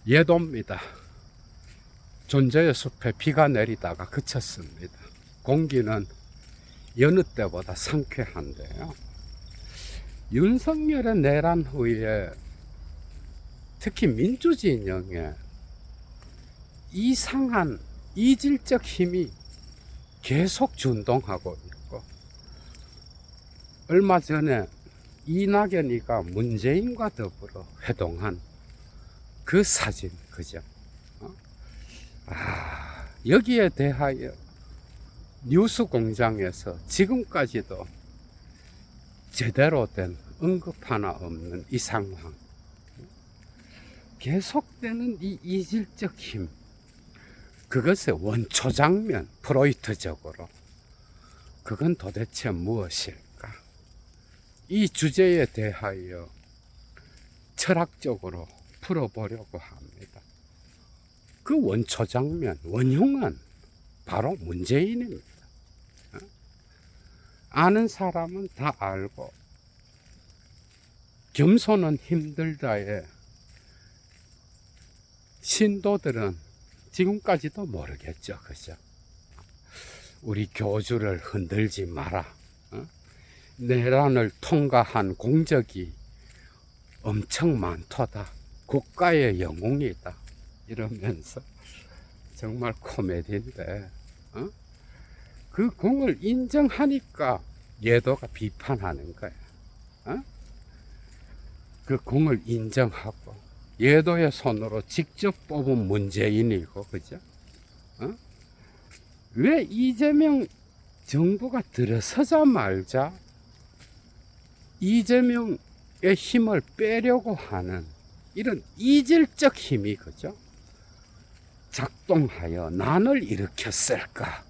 예도입니다. 존재의 숲에 비가 내리다가 그쳤습니다. 공기는 여느 때보다 상쾌한데요. 윤석열의 내란 후에 특히 민주진영에 이상한 이질적 힘이 계속 준동하고 있고, 얼마 전에 이낙연이가 문재인과 더불어 회동한 그 사진, 그죠? 여기에 대하여 뉴스공장에서 지금까지도 제대로 된 언급 하나 없는 이 상황, 계속되는 이 이질적 힘, 그것의 원초 장면, 프로이트적으로 그건 도대체 무엇일까? 이 주제에 대하여 철학적으로 풀어보려고 합니다. 그 원초 장면, 원흉은 바로 문재인입니다. 아는 사람은 다 알고, 겸손은 힘들다에 신도들은 지금까지도 모르겠죠. 그죠? 우리 교주를 흔들지 마라. 내란을 통과한 공적이 엄청 많도다. 국가의 영웅이다. 이러면서 정말 코미디인데, 그 공을 인정하니까 예도가 비판하는 거야. 그 공을 인정하고 예도의 손으로 직접 뽑은 문재인이고, 그죠? 왜 이재명 정부가 들어서자마자 이재명의 힘을 빼려고 하는 이런 이질적 힘이, 그죠? 작동하여 난을 일으켰을까?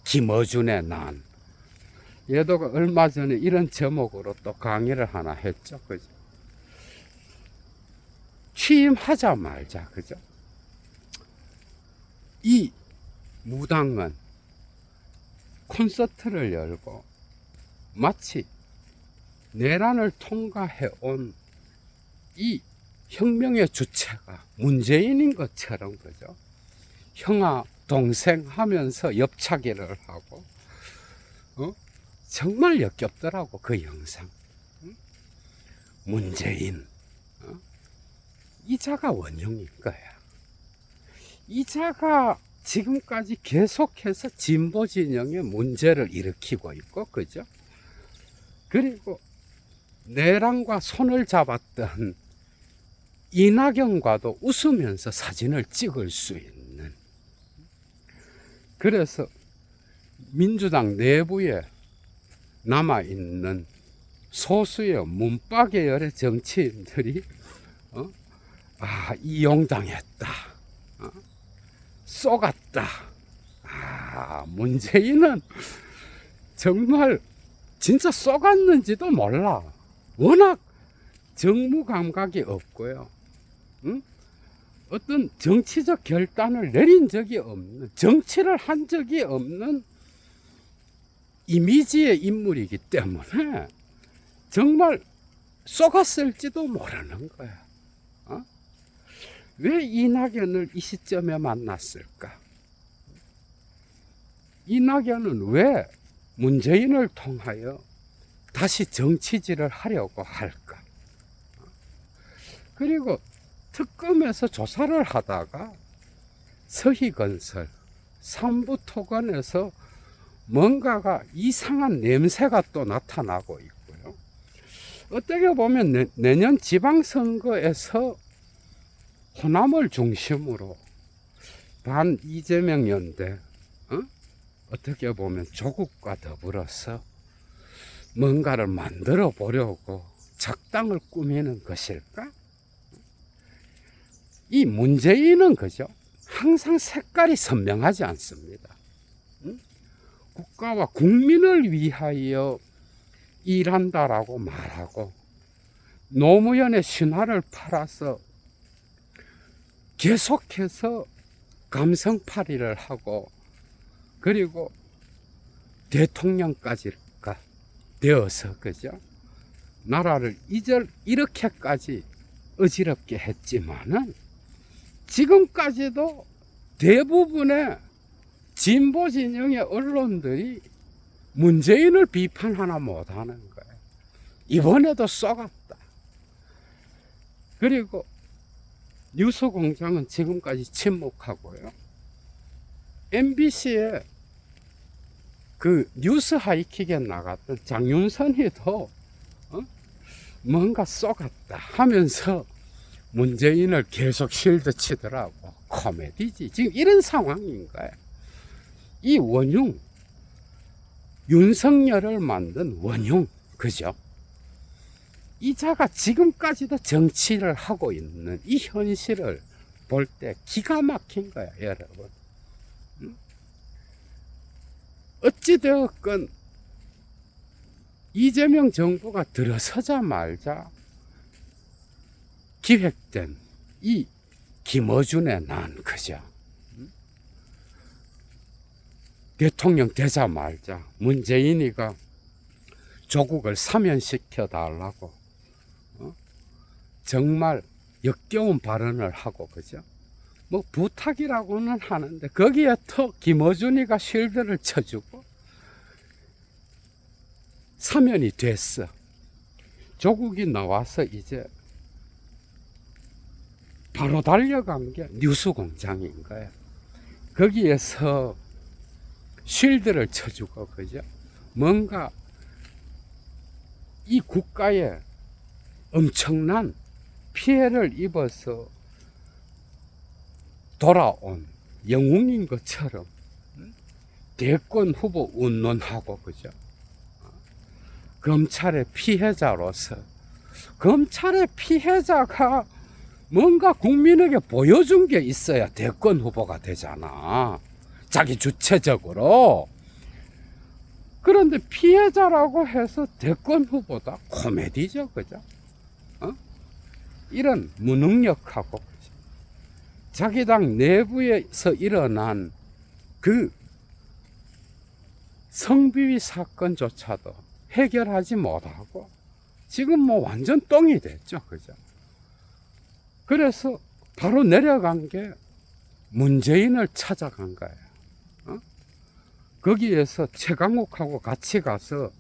김어준의 난. 예도가 얼마 전에 이런 제목으로 또 강의를 하나 했죠. 그죠? 취임하자마자, 그죠? 이 무당은 콘서트를 열고 마치 내란을 통과해온 이 혁명의 주체가 문재인인 것처럼, 그죠? 형아, 동생 하면서 옆차기를 하고, 정말 역겹더라고, 그 영상. 문재인. 이자가 원흉인 거야. 이자가 지금까지 계속해서 진보 진영의 문제를 일으키고 있고, 그죠? 그리고 내란과 손을 잡았던 이낙연과도 웃으면서 사진을 찍을 수 있는, 그래서 민주당 내부에 남아있는 소수의 문파 계열의 정치인들이 이용당했다, 쏘갔다, 문재인은 정말 진짜 쏘갔는지도 몰라. 워낙 정무 감각이 없고요, 어떤 정치적 결단을 내린 적이 없는, 정치를 한 적이 없는 이미지의 인물이기 때문에 정말 쏘갔을지도 모르는 거야. 왜 이낙연을 이 시점에 만났을까? 이낙연은 왜 문재인을 통하여 다시 정치질을 하려고 할까? 그리고 특검에서 조사를 하다가 서희건설, 삼부토건에서 뭔가가 이상한 냄새가 또 나타나고 있고요. 어떻게 보면 내년 지방선거에서 호남을 중심으로 반 이재명 연대, 어떻게 보면 조국과 더불어서 뭔가를 만들어 보려고 작당을 꾸미는 것일까? 이 문재인은, 그죠? 항상 색깔이 선명하지 않습니다. 국가와 국민을 위하여 일한다라고 말하고, 노무현의 신화를 팔아서 계속해서 감성팔이를 하고, 그리고 대통령까지가 되어서, 그죠? 나라를 이렇게까지 어지럽게 했지만은 지금까지도 대부분의 진보 진영의 언론들이 문재인을 비판하나 못하는 거예요. 이번에도 쏘갔다. 그리고 뉴스공장은 지금까지 침묵하고요. MBC에 그 뉴스 하이킥에 나갔던 장윤선이도 뭔가 쏘갔다 하면서 문재인을 계속 실드 치더라고. 코미디지. 지금 이런 상황인 거예요. 이 원흉, 윤석열을 만든 원흉, 그죠? 이 자가 지금까지도 정치를 하고 있는 이 현실을 볼 때 기가 막힌 거야, 여러분. 어찌되었건 이재명 정부가 들어서자마자 기획된 이 김어준의 난, 그죠? 대통령 되자마자 문재인이가 조국을 사면시켜 달라고 정말 역겨운 발언을 하고, 그죠? 뭐 부탁이라고는 하는데 거기에 또 김어준이가 쉴드를 쳐주고 사면이 됐어. 조국이 나와서 이제 바로 달려간 게 뉴스공장인 거예요. 거기에서 쉴드를 쳐주고, 그죠? 뭔가 이 국가에 엄청난 피해를 입어서 돌아온 영웅인 것처럼 대권 후보 운운하고, 그죠? 검찰의 피해자로서 검찰의 피해자가 뭔가 국민에게 보여준 게 있어야 대권 후보가 되잖아. 자기 주체적으로. 그런데 피해자라고 해서 대권 후보다 코미디죠, 그죠? 이런 무능력하고 자기 당 내부에서 일어난 그 성비위 사건조차도 해결하지 못하고 지금 뭐 완전 똥이 됐죠, 그죠? 그래서 바로 내려간 게 문재인을 찾아간 거예요. 거기에서 최강욱하고 같이 가서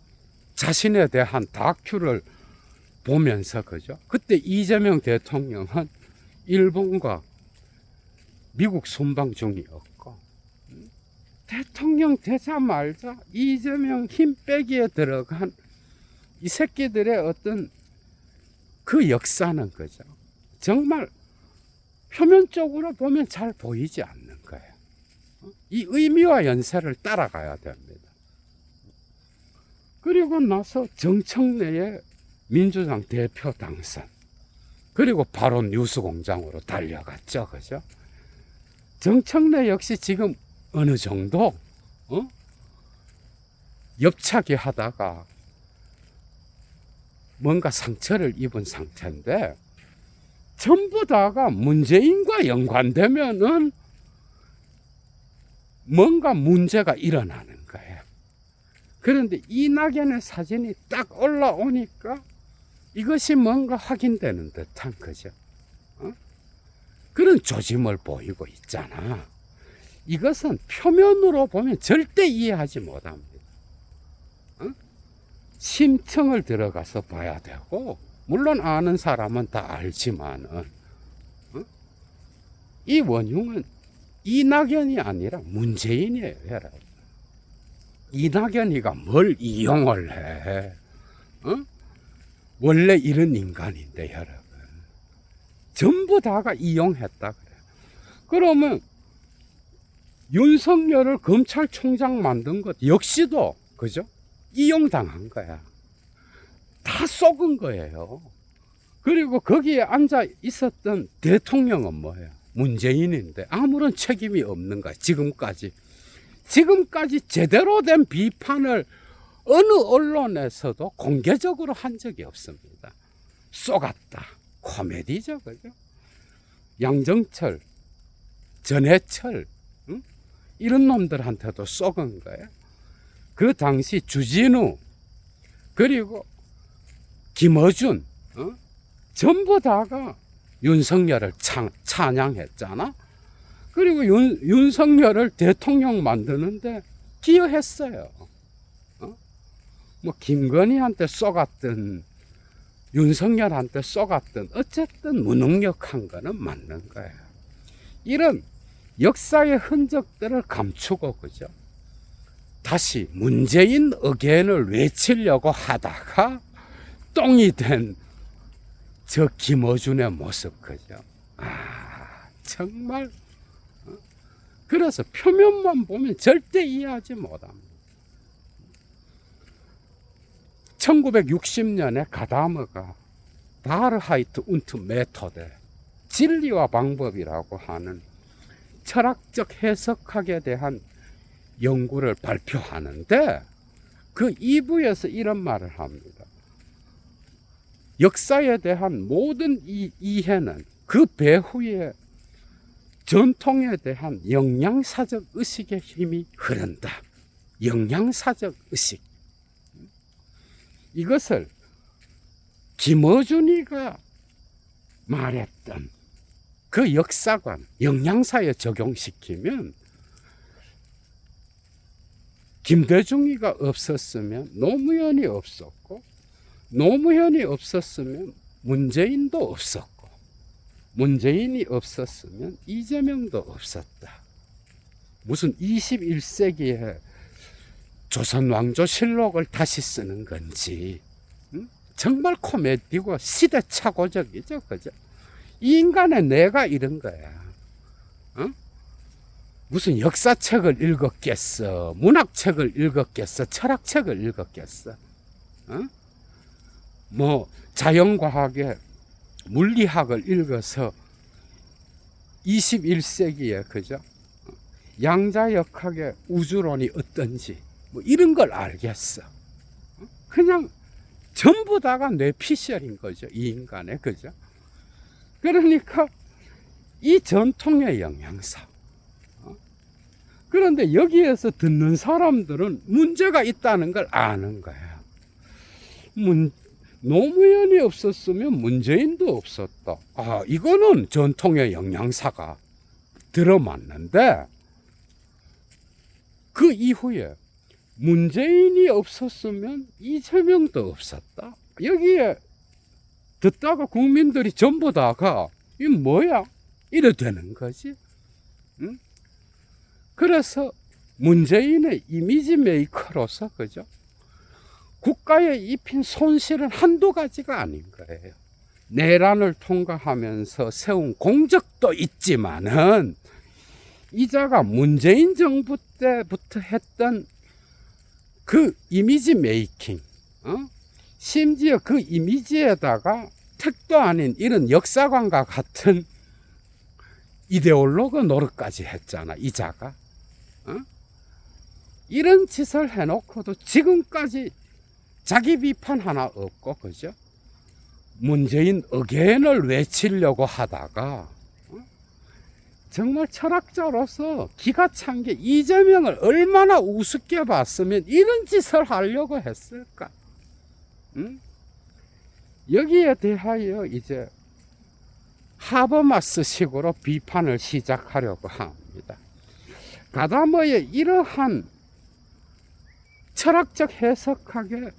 자신에 대한 다큐를 보면서, 그죠? 그때 이재명 대통령은 일본과 미국 순방 중이었고, 대통령 되자마자 이재명 힘 빼기에 들어간 이 새끼들의 어떤 그 역사는, 그죠? 정말 표면적으로 보면 잘 보이지 않는 거예요. 이 의미와 연세를 따라가야 됩니다. 그리고 나서 정청래의 민주당 대표 당선, 그리고 바로 뉴스공장으로 달려갔죠, 그죠? 정청래 역시 지금 어느 정도 옆차기 하다가 뭔가 상처를 입은 상태인데, 전부 다가 문재인과 연관되면은 뭔가 문제가 일어나는 거예요. 그런데 이낙연의 사진이 딱 올라오니까 이것이 뭔가 확인되는 듯한, 그죠? 그런 조짐을 보이고 있잖아. 이것은 표면으로 보면 절대 이해하지 못합니다. 심층을 들어가서 봐야 되고, 물론 아는 사람은 다 알지만은 이 원흉은 이낙연이 아니라 문재인이에요, 여러분. 이낙연이가 뭘 이용을 해? 원래 이런 인간인데, 여러분. 전부 다가 이용했다 그래. 그러면 윤석열을 검찰총장 만든 것 역시도, 그죠? 이용당한 거야. 다 속은 거예요. 그리고 거기에 앉아 있었던 대통령은 뭐예요? 문재인인데 아무런 책임이 없는 거야. 지금까지 제대로 된 비판을 어느 언론에서도 공개적으로 한 적이 없습니다. 쏘갔다. 코미디죠, 그죠? 양정철, 전해철, 이런 놈들한테도 쏘은 거예요. 그 당시 주진우, 그리고 김어준, 전부 다가 윤석열을 찬양했잖아. 그리고 윤석열을 대통령 만드는데 기여했어요. 뭐 김건희한테 쏘갔든 윤석열한테 쏘갔든 어쨌든 무능력한 거는 맞는 거예요. 이런 역사의 흔적들을 감추고 그죠? 다시 문재인 어게인을 외치려고 하다가 똥이 된 저 김어준의 모습 그죠? 정말 그래서 표면만 보면 절대 이해하지 못합니다. 1960년에 가다머가 바르하이트 운트 메토드 진리와 방법이라고 하는 철학적 해석학에 대한 연구를 발표하는데 그 2부에서 이런 말을 합니다. 역사에 대한 모든 이해는 그 배후에 전통에 대한 영양사적 의식의 힘이 흐른다. 영양사적 의식. 이것을 김어준이가 말했던 그 역사관, 영양사에 적용시키면 김대중이가 없었으면 노무현이 없었고 노무현이 없었으면 문재인도 없었고 문재인이 없었으면 이재명도 없었다. 무슨 21세기에 조선왕조실록을 다시 쓰는 건지 정말 코미디고 시대착오적이죠. 그죠? 이 인간의 뇌가 이런 거야. 무슨 역사책을 읽었겠어, 문학책을 읽었겠어, 철학책을 읽었겠어. 뭐 자연과학의 물리학을 읽어서 21세기에 그죠? 양자역학의 우주론이 어떤지 뭐 이런 걸 알겠어. 그냥 전부 다가 뇌피셜인 거죠. 이 인간의 그죠? 그러니까 이 전통의 영양사. 그런데 여기에서 듣는 사람들은 문제가 있다는 걸 아는 거야. 노무현이 없었으면 문재인도 없었다. 이거는 전통의 영양사가 들어맞는데 그 이후에 문재인이 없었으면 이재명도 없었다. 여기에 듣다가 국민들이 전부 다가 이 뭐야? 이래 되는 거지. 응? 그래서 문재인의 이미지 메이커로서 그죠? 국가에 입힌 손실은 한두 가지가 아닌 거예요. 내란을 통과하면서 세운 공적도 있지만은 이자가 문재인 정부 때부터 했던 그 이미지 메이킹, 심지어 그 이미지에다가 택도 아닌 이런 역사관과 같은 이데올로그 노릇까지 했잖아, 이자가. 이런 짓을 해놓고도 지금까지 자기 비판 하나 없고, 그죠? 문재인 어게인을 외치려고 하다가, 정말 철학자로서 기가 찬 게 이재명을 얼마나 우습게 봤으면 이런 짓을 하려고 했을까? 여기에 대하여 이제 하버마스식으로 비판을 시작하려고 합니다. 가다머의 이러한 철학적 해석학의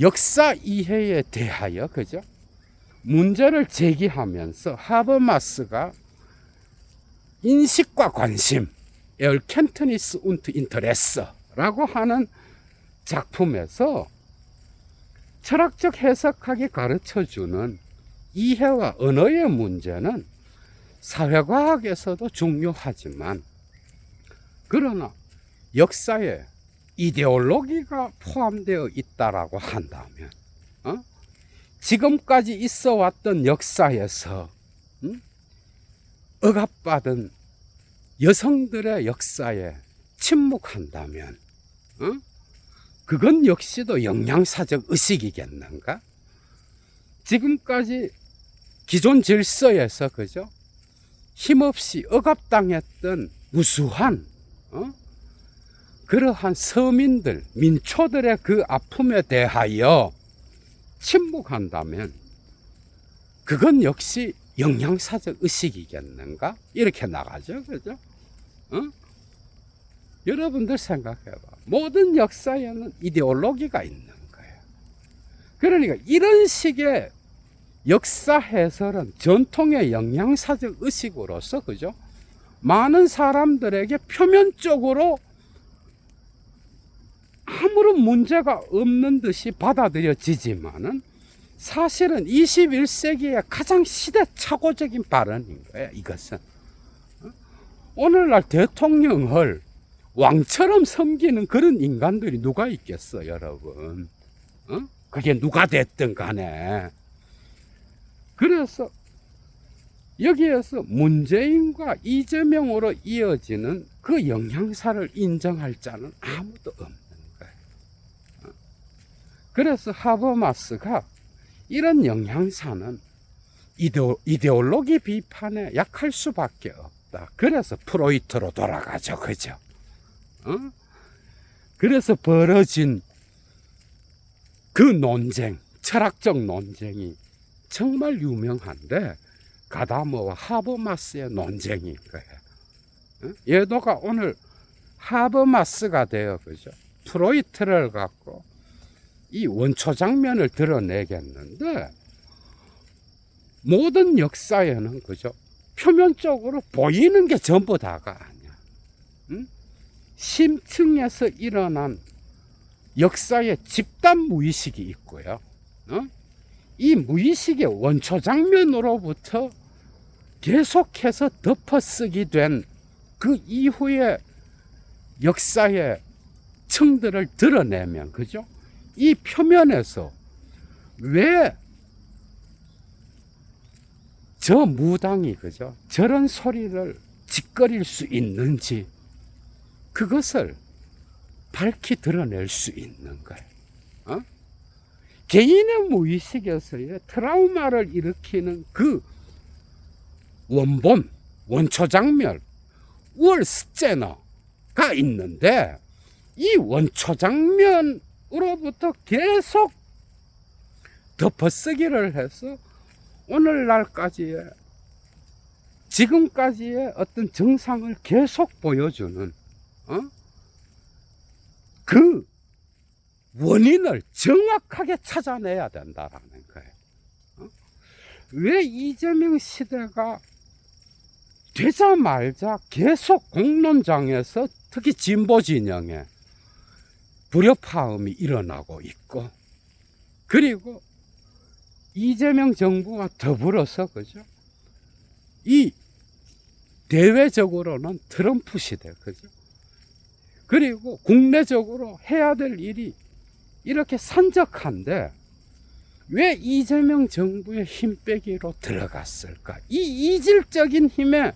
역사 이해에 대하여 그죠? 문제를 제기하면서 하버마스가 인식과 관심, 엘켄트니스 운트 인터레스라고 하는 작품에서 철학적 해석학이 가르쳐주는 이해와 언어의 문제는 사회과학에서도 중요하지만 그러나 역사에 이데올로기가 포함되어 있다라고 한다면 지금까지 있어 왔던 역사에서 억압받은 여성들의 역사에 침묵한다면 그건 역시도 영양사적 의식이겠는가? 지금까지 기존 질서에서 그죠? 힘없이 억압당했던 무수한 그러한 서민들, 민초들의 그 아픔에 대하여 침묵한다면 그건 역시 영양사적 의식이겠는가? 이렇게 나가죠. 그죠? 어? 여러분들 생각해봐. 모든 역사에는 이데올로기가 있는 거예요. 그러니까 이런 식의 역사 해설은 전통의 영양사적 의식으로서, 그죠? 많은 사람들에게 표면적으로 아무런 문제가 없는 듯이 받아들여지지만은 사실은 21세기의 가장 시대착오적인 발언인 거예요. 이것은 오늘날 대통령을 왕처럼 섬기는 그런 인간들이 누가 있겠어, 여러분? 그게 누가 됐든 간에. 그래서 여기에서 문재인과 이재명으로 이어지는 그 영향사를 인정할 자는 아무도 없는 거예요. 그래서 하버마스가 이런 영향사는 이데올로기 비판에 약할 수밖에 없다. 그래서 프로이트로 돌아가죠. 그죠? 그래서 벌어진 그 논쟁, 철학적 논쟁이 정말 유명한데, 가다머와 하버마스의 논쟁인 거예요. 예도가 오늘 하버마스가 되어, 그죠? 프로이트를 갖고 이 원초 장면을 드러내겠는데, 모든 역사에는, 그죠? 표면적으로 보이는 게 전부 다가 아니야. 심층에서 일어난 역사의 집단 무의식이 있고요. 이 무의식의 원초 장면으로부터 계속해서 덮어쓰기 된 그 이후의 역사의 층들을 드러내면, 그죠? 이 표면에서 왜 저 무당이, 그죠? 저런 소리를 짓거릴 수 있는지, 그것을 밝히 드러낼 수 있는 거예요. 개인의 무의식에서의 트라우마를 일으키는 그 원본, 원초 장면, 월스제너가 있는데, 이 원초 장면으로부터 계속 덮어쓰기를 해서 오늘날까지의, 지금까지의 어떤 정상을 계속 보여주는 그 원인을 정확하게 찾아내야 된다라는 거예요. 왜 이재명 시대가 되자마자 계속 공론장에서 특히 진보 진영에 불협화음이 일어나고 있고, 그리고 이재명 정부와 더불어서, 그죠? 이 대외적으로는 트럼프 시대, 그죠? 그리고 국내적으로 해야 될 일이 이렇게 산적한데 왜 이재명 정부의 힘 빼기로 들어갔을까? 이 이질적인 힘의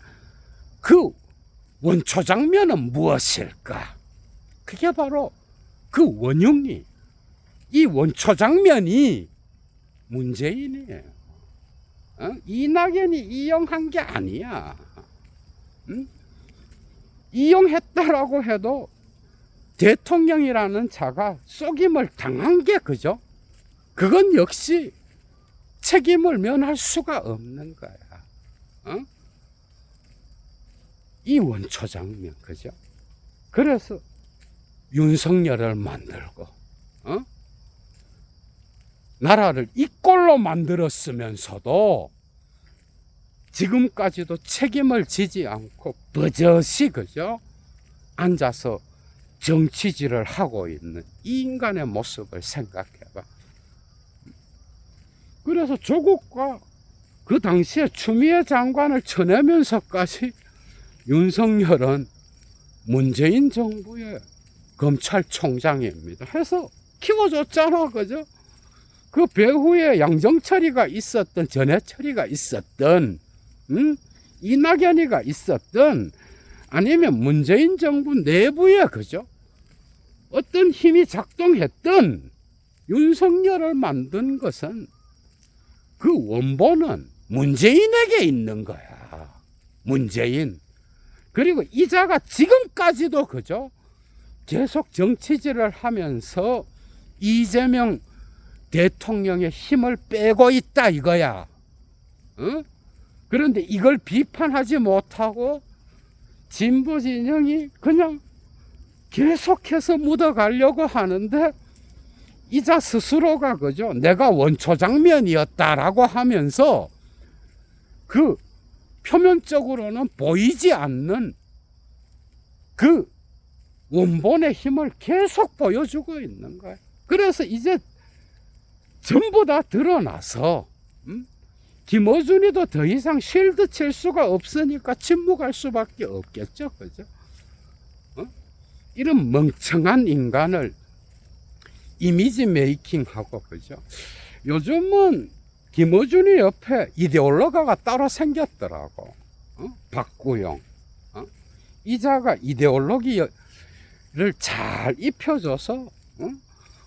그 원초 장면은 무엇일까? 그게 바로 그 원흉이, 이 원초 장면이 문재인이에요. 이낙연이 이용한 게 아니야. 이용했다라고 해도 대통령이라는 자가 속임을 당한 게, 그죠? 그건 역시 책임을 면할 수가 없는 거야. 이 원초 장면, 그죠? 그래서 윤석열을 만들고, 나라를 이 꼴로 만들었으면서도 지금까지도 책임을 지지 않고 버젓이, 그죠? 앉아서 정치질을 하고 있는 이 인간의 모습을 생각해봐. 그래서 조국과 그 당시에 추미애 장관을 쳐내면서까지 윤석열은 문재인 정부의 검찰총장입니다 해서 키워줬잖아, 그죠? 그 배후에 양정철이가 있었던, 전해철이가 있었던, 이낙연이가 있었던, 아니면 문재인 정부 내부에, 그죠? 어떤 힘이 작동했던 윤석열을 만든 것은 그 원본은 문재인에게 있는 거야. 문재인. 그리고 이자가 지금까지도, 그죠? 계속 정치질을 하면서 이재명 대통령의 힘을 빼고 있다, 이거야. 어? 그런데 이걸 비판하지 못하고 진보 진영이 그냥 계속해서 묻어가려고 하는데 이자 스스로가 그죠? 내가 원초 장면이었다라고 하면서 그 표면적으로는 보이지 않는 그 원본의 힘을 계속 보여주고 있는 거예요. 그래서 이제 전부 다 드러나서 김어준이도 더 이상 쉴드 칠 수가 없으니까 침묵할 수밖에 없겠죠. 그죠? 이런 멍청한 인간을 이미지 메이킹하고, 그죠? 요즘은 김어준이 옆에 이데올로가가 따로 생겼더라고. 박구용. 이자가 이데올로기를 잘 입혀줘서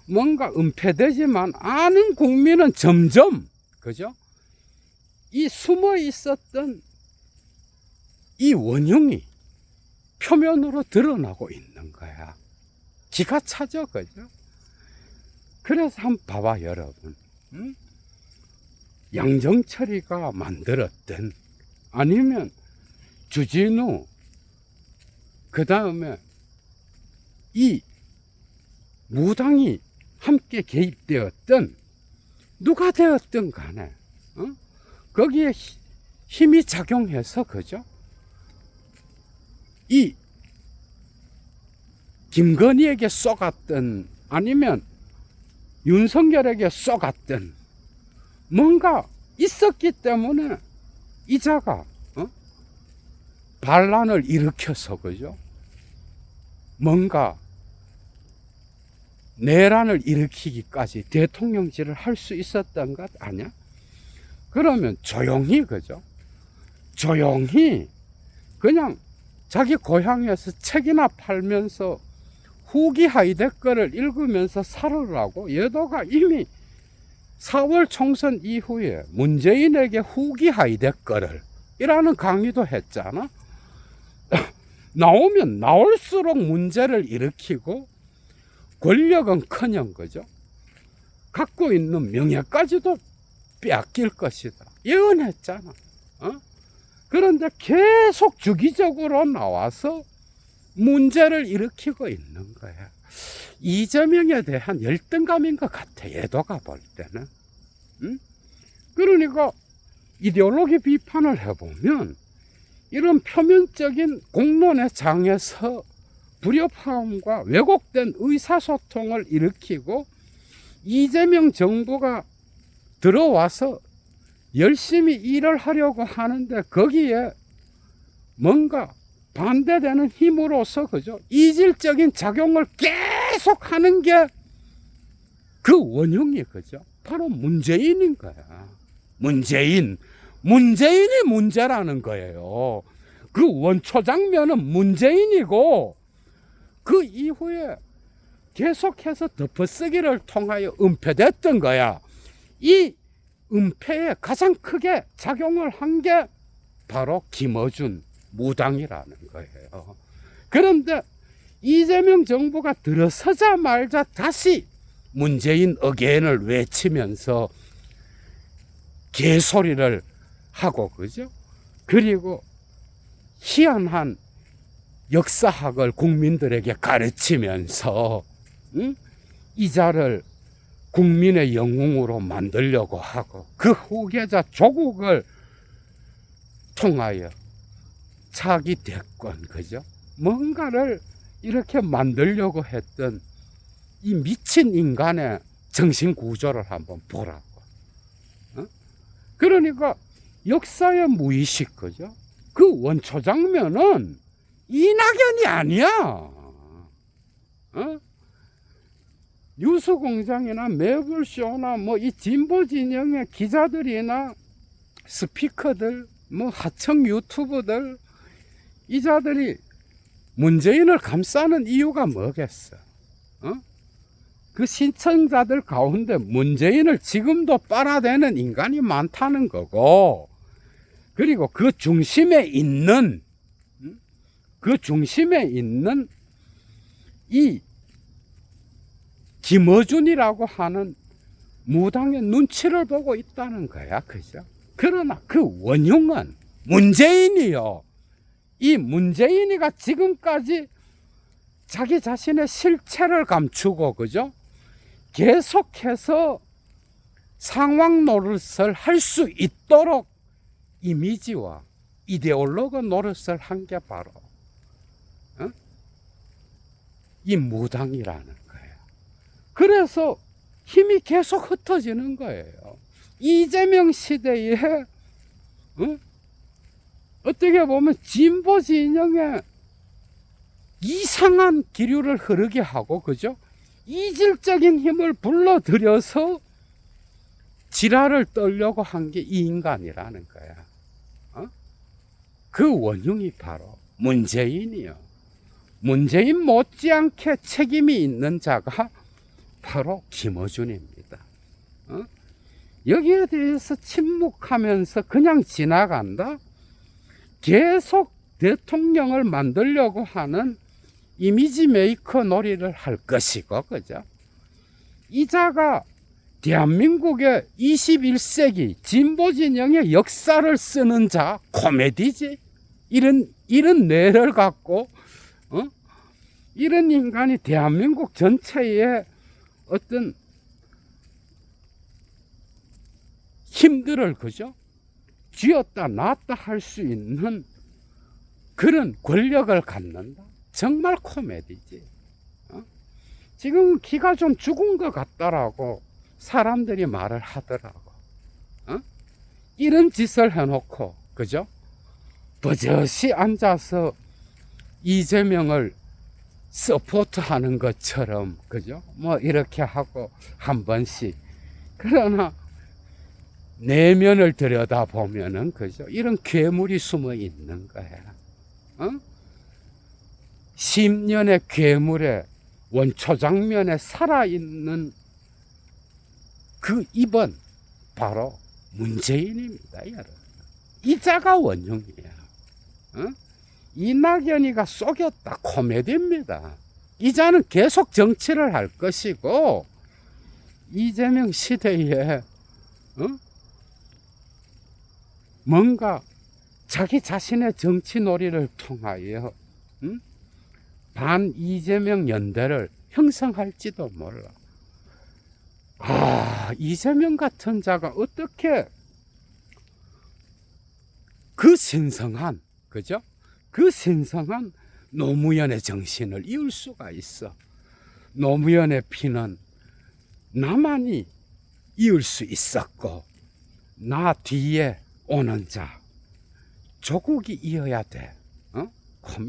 뭔가 은폐되지만 아는 국민은 점점, 그죠? 이 숨어 있었던 이 원흉이 표면으로 드러나고 있는 거야. 기가 차죠, 그죠? 그래서 한번 봐봐, 여러분. 양정철이가 만들었던, 아니면 주진우, 그 다음에 이 무당이 함께 개입되었던, 누가 되었든 간에 거기에 힘이 작용해서, 그죠? 이 김건희에게 쏘갔던, 아니면 윤석열에게 쏘갔던 뭔가 있었기 때문에 이자가 반란을 일으켜서, 그죠? 뭔가 내란을 일으키기까지 대통령질을 할 수 있었던 것 아니야? 그러면 조용히, 그죠? 조용히 그냥 자기 고향에서 책이나 팔면서 후기 하이데거를 읽으면서 살으라고 여도가 이미 4월 총선 이후에 문재인에게 후기 하이데거를 이라는 강의도 했잖아. 나오면 나올수록 문제를 일으키고 권력은 커녕, 그죠? 갖고 있는 명예까지도 빼앗길 것이다 예언했잖아. 그런데 계속 주기적으로 나와서 문제를 일으키고 있는 거야. 이재명에 대한 열등감인 것 같아, 예도가 볼 때는. 그러니까 이데올로기 비판을 해보면 이런 표면적인 공론의 장에서 불협화음과 왜곡된 의사소통을 일으키고, 이재명 정부가 들어와서 열심히 일을 하려고 하는데 거기에 뭔가 반대되는 힘으로서, 그죠? 이질적인 작용을 계속 하는 게 그 원흉이, 그죠? 바로 문재인인 거야. 문재인이 문제라는 거예요. 그 원초 장면은 문재인이고, 그 이후에 계속해서 덮어쓰기를 통하여 은폐됐던 거야. 이 은폐에 가장 크게 작용을 한 게 바로 김어준 무당이라는 거예요. 그런데 이재명 정부가 들어서자마자 다시 문재인 어게인을 외치면서 개소리를 하고, 그죠? 그리고 희한한 역사학을 국민들에게 가르치면서 이자를 국민의 영웅으로 만들려고 하고, 그 후계자 조국을 통하여 차기 대권, 그죠? 뭔가를 이렇게 만들려고 했던 이 미친 인간의 정신 구조를 한번 보라고. 그러니까 역사의 무의식, 그죠? 그 원초 장면은 이낙연이 아니야. 뉴스공장이나 매불쇼나 뭐 이 진보 진영의 기자들이나 스피커들, 뭐 하청 유튜브들, 이 자들이 문재인을 감싸는 이유가 뭐겠어? 그 신청자들 가운데 문재인을 지금도 빨아대는 인간이 많다는 거고, 그리고 그 중심에 있는 이 김어준이라고 하는 무당의 눈치를 보고 있다는 거야, 그죠? 그러나 그 원흉은 문재인이요. 이 문재인이가 지금까지 자기 자신의 실체를 감추고, 그죠? 계속해서 상황 노릇을 할 수 있도록 이미지와 이데올로그 노릇을 한 게 바로 이 무당이라는 거예요. 그래서 힘이 계속 흩어지는 거예요. 이재명 시대에 어떻게 보면 진보 진영에 이상한 기류를 흐르게 하고, 그죠? 이질적인 힘을 불러들여서 지랄을 떨려고 한 게 이 인간이라는 거야. 그 원흉이 바로 문재인이요. 문재인 못지않게 책임이 있는 자가 바로 김어준입니다. 여기에 대해서 침묵하면서 그냥 지나간다? 계속 대통령을 만들려고 하는 이미지 메이커 놀이를 할 것이고, 그죠? 이 자가 대한민국의 21세기 진보 진영의 역사를 쓰는 자, 코미디지? 이런 뇌를 갖고, 이런 인간이 대한민국 전체의 어떤 힘들을, 그죠? 쥐었다 놨다 할 수 있는 그런 권력을 갖는다. 정말 코미디지. 지금 기가 좀 죽은 것 같다라고 사람들이 말을 하더라고. 이런 짓을 해놓고, 그죠? 버젓이 앉아서 이재명을 서포트하는 것처럼, 그죠? 뭐 이렇게 하고 한 번씩. 그러나 내면을 들여다보면은, 그죠? 이런 괴물이 숨어 있는 거야. 10년의 괴물의 원초장면에 살아있는 그 입은 바로 문재인입니다, 여러분. 이 자가 원흉이에요. 이낙연이가 속였다, 코미디입니다. 이 자는 계속 정치를 할 것이고, 이재명 시대에 뭔가 자기 자신의 정치 놀이를 통하여 반 이재명 연대를 형성할지도 몰라. 이재명 같은 자가 어떻게 그 신성한, 그죠? 그 신성한 노무현의 정신을 이을 수가 있어. 노무현의 피는 나만이 이을 수 있었고, 나 뒤에 오는 자, 조국이 이어야 돼.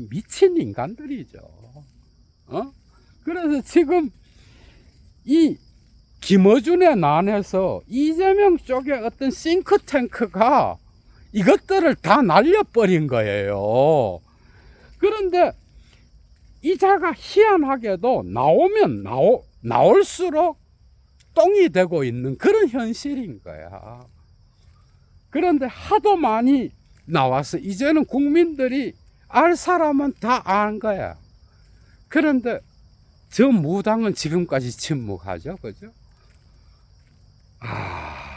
미친 인간들이죠. 그래서 지금 이 김어준의 난에서 이재명 쪽의 어떤 싱크탱크가 이것들을 다 날려버린 거예요. 그런데 이 자가 희한하게도 나오면 나올수록 똥이 되고 있는 그런 현실인 거야. 그런데 하도 많이 나와서 이제는 국민들이 알 사람은 다 아는 거야. 그런데 저 무당은 지금까지 침묵하죠, 그죠?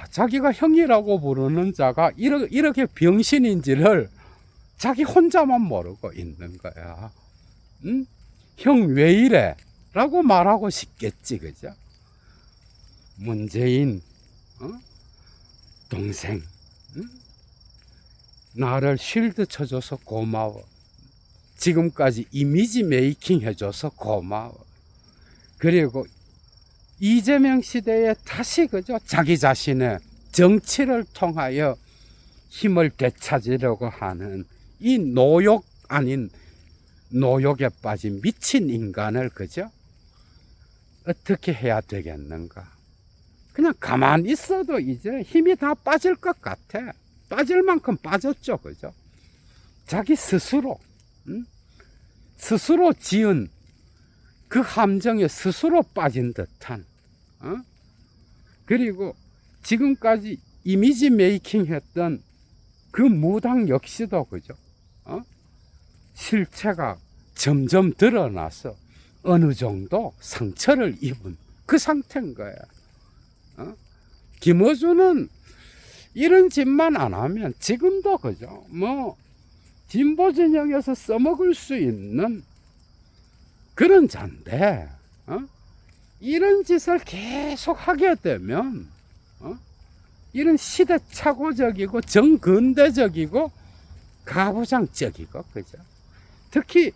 자기가 형이라고 부르는 자가 이렇게 병신인지를 자기 혼자만 모르고 있는 거야. 형 왜 이래? 라고 말하고 싶겠지, 그죠? 문재인, 동생, 나를 쉴드 쳐줘서 고마워. 지금까지 이미지 메이킹 해줘서 고마워. 그리고 이재명 시대에 다시, 그죠? 자기 자신의 정치를 통하여 힘을 되찾으려고 하는 이 노욕 아닌 노욕에 빠진 미친 인간을, 그죠? 어떻게 해야 되겠는가? 그냥 가만히 있어도 이제 힘이 다 빠질 것 같아. 빠질 만큼 빠졌죠, 그죠? 자기 스스로, 스스로 지은 그 함정에 스스로 빠진 듯한, 그리고 지금까지 이미지 메이킹 했던 그 무당 역시도, 그죠? 실체가 점점 드러나서 어느 정도 상처를 입은 그 상태인 거야. 김어준은 이런 짓만 안 하면 지금도 그죠? 뭐 진보 진영에서 써먹을 수 있는 그런 자인데 이런 짓을 계속 하게 되면 이런 시대착오적이고 정근대적이고 가부장적이고 그죠? 특히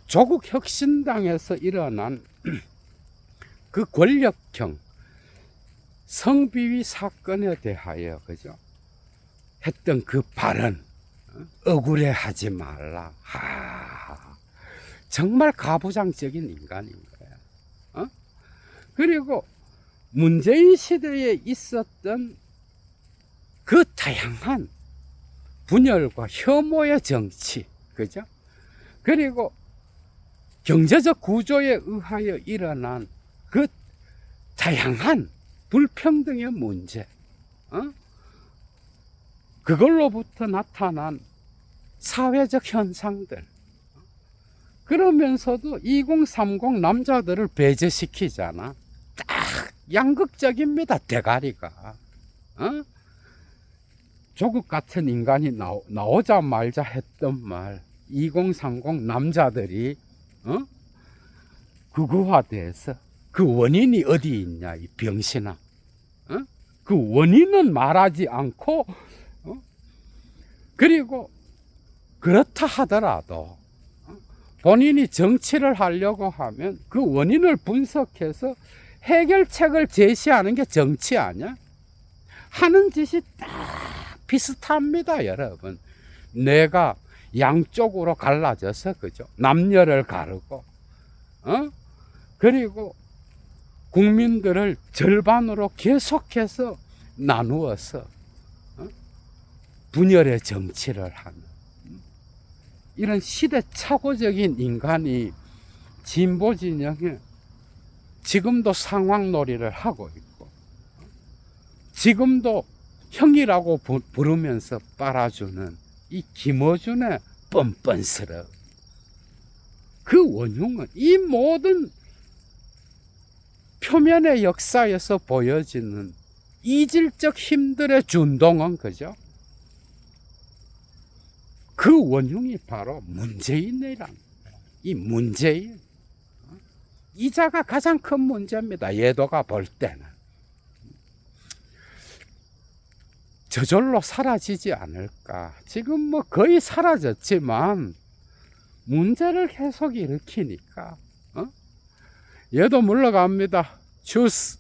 조국혁신당에서 일어난 그 권력형 성비위 사건에 대하여 그죠? 했던 그 발언 억울해하지 말라. 정말 가부장적인 인간인 거야. 그리고 문재인 시대에 있었던 그 다양한 분열과 혐오의 정치, 그죠? 그리고 경제적 구조에 의하여 일어난 그 다양한 불평등의 문제, 그걸로부터 나타난 사회적 현상들, 그러면서도 2030 남자들을 배제시키잖아. 딱 양극적입니다, 대가리가. 조국 같은 인간이 나오자마자 했던 말, 2030 남자들이 극우화돼서 그 원인이 어디 있냐, 이 병신아. 그 원인은 말하지 않고, 그리고 그렇다 하더라도 본인이 정치를 하려고 하면 그 원인을 분석해서 해결책을 제시하는 게 정치 아니야? 하는 짓이 딱 비슷합니다, 여러분. 내가 양쪽으로 갈라져서, 그죠? 남녀를 가르고, 그리고 국민들을 절반으로 계속해서 나누어서, 분열의 정치를 하는 이런 시대착오적인 인간이 진보 진영에 지금도 상황놀이를 하고 있고, 지금도 형이라고 부르면서 빨아주는 이 김어준의 뻔뻔스러움, 그 원흉은 이 모든 표면의 역사에서 보여지는 이질적 힘들의 준동은, 그죠? 그 원흉이 바로 문재인이란, 이 문재인, 이자가 가장 큰 문제입니다, 예도가 볼 때는. 저절로 사라지지 않을까. 지금 뭐 거의 사라졌지만 문제를 계속 일으키니까 얘도 물러갑니다. 주스.